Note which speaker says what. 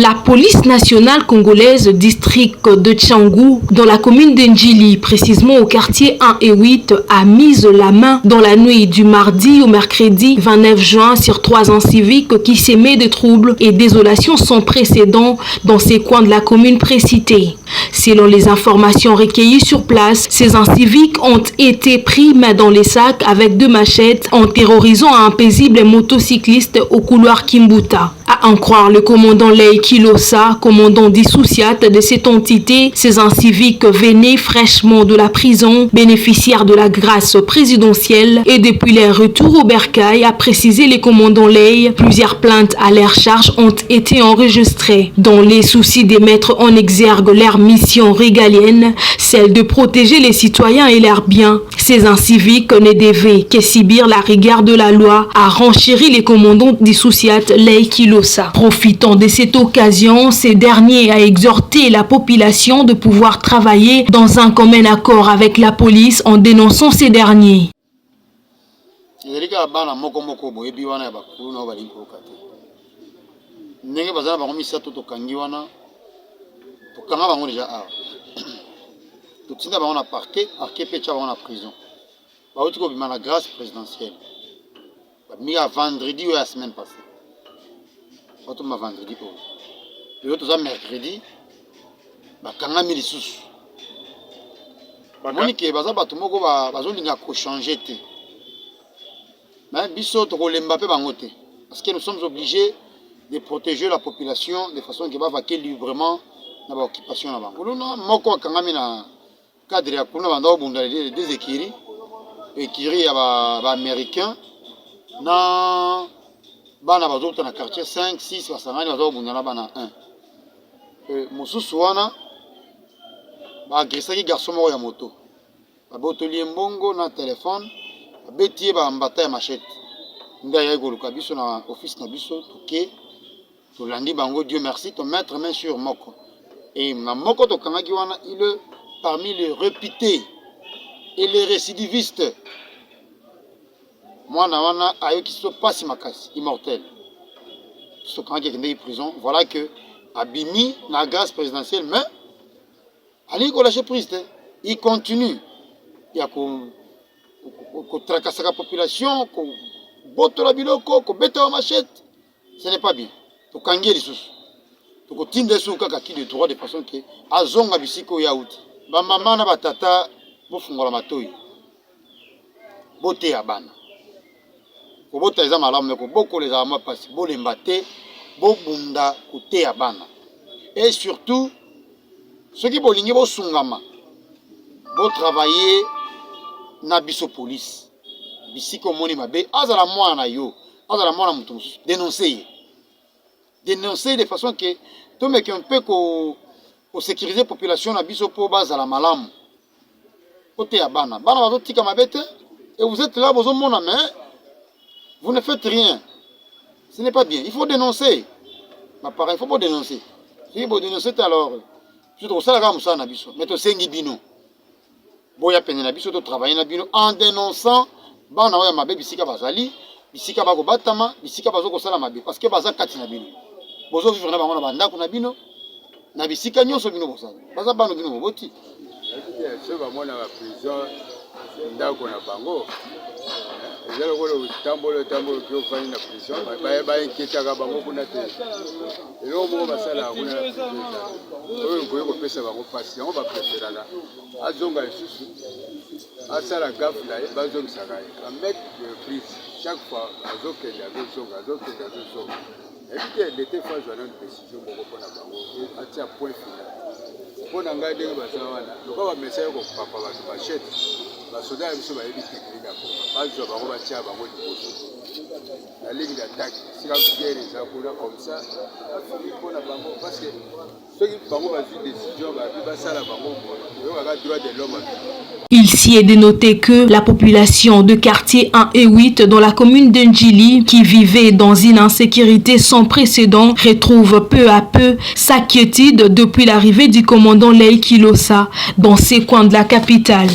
Speaker 1: La police nationale congolaise district de Tchangou, dans la commune d'Ndjili, précisément au quartier 1 et 8, a mis la main dans la nuit du mardi au mercredi 29 juin sur 3 ans civiques qui s'aimaient de troubles et désolations sans précédent dans ces coins de la commune précitée. Selon les informations recueillies sur place, ces inciviques ont été pris main dans les sacs avec 2 machettes en terrorisant un paisible motocycliste au couloir Kimbuta. À en croire le commandant Lei Kilosa, commandant dissociat de cette entité, ces inciviques venaient fraîchement de la prison, bénéficiaires de la grâce présidentielle, et depuis leur retour au bercail, a précisé les commandants Lei, plusieurs plaintes à leur charge ont été enregistrées. Dans les soucis de mettre en exergue leur mission régalienne, celle de protéger les citoyens et leurs biens, ces inciviques ne devaient que subir la rigueur de la loi, a renchéri les commandants dissociat Lei Kilosa. Profitant de cette occasion, ces derniers a exhorté la population de pouvoir travailler dans un commun accord avec la police en dénonçant ces derniers.
Speaker 2: La grâce présidentielle. Vendredi ou la semaine passée. Vendredi. Le mercredi. Bakanga milisusu. Monique baza bato moko bazolinga ko changer te. Mais biso to kolemba pe bango te. Parce que nous sommes obligés de protéger la population de façon que va vaquer librement na ba occupation na bango. Luna moko akanga mina cadre ya kuna banda obunda des écuries. Écurie ya ba américain na bana bazota na quartier 5 6 basangani bazobunda na bana 1 mosusu wana ba agresaki garçon moko ya moto babotoli mbongo na téléphone babetie ba mbata ya machette nda ya ekoluka biso na office na biso toke tolandi bango Dieu merci to mettre main sur moko et na moko to kangaki wana il est parmi les réputés et les récidivistes. Moi, wana ayoki so pasi makasi immortel. So quand il est en prison, voilà que abimi na grâce présidentielle, mais allez ko lâcher prise, il continue. Il y a ko tracasser la population, ko botola biloko, ko beta machette. Ce n'est pas bien. To kangi les sous. To ko tinde sous kaka ki de droit de façon que azonga bisiko ya outi. Ba mama na batata bofungola matoi. Bote ya bana. Ko bota eza malamu me ko boko les ama pasi bo lembate bo bunda kote ya bana. Et surtout ceux qui bolingi bo sungama bo travailler na biso police. Bisiko moni mabe azala mwana yo, azala mwana mutu dénoncer. Dénoncer de façon que to meke un peu ko sécuriser population na biso po bazala malamu. Côté à Bana. Bana va tout mabete et vous êtes là, vous avez mon main, vous ne faites rien. Ce n'est pas bien. Il faut dénoncer. Il faut pas dénoncer. Si vous dénoncez, alors, je trouve ça la gamme ça, Nabiso. Mais tu sais, Bino. Boya peine Nabiso, tu travailles Nabino en dénonçant Bana Oya Mabe, Bisika Bazali, Bisika Bago Batama, Bisika Bazo Sala Mabe. Parce que Baza Kati Nabino. Bozo vivre na Bangona Banda Nabino, Nabisika Nyoso Bino Bosa. Baza Bano Bino Boti.
Speaker 3: Ce va moi dans la prison ndako na bango ezalo ko le tambolo ki ofani na prison ba inquiéter ka bango kuna te elo mo basala kuna oyo ko ko pesa bango pasi on va préférer là azonga lisusu asala gafla bazonga sakai a mettre de prise chaque fois azokende azonga et puis l'été fois journal de décision moko pona bango atia point final. Pour n'engager des personnes, le corps va messager au papa va se bâcher. La soda est sur la ligne technique d'accord. Pas de job, on va tirer avant de la ligne d'attaque. Si la guerre est comme ça, pour la banque parce que ceux qui vont avoir une décision, va ça la banque. On va droit de l'homme.
Speaker 1: Il s'y est dénoté que la population de quartier 1 et 8 dans la commune d'Ndjili, qui vivait dans une insécurité sans précédent, retrouve peu à peu sa quiétude depuis l'arrivée du commandant Lei Kilosa dans ces coins de la capitale.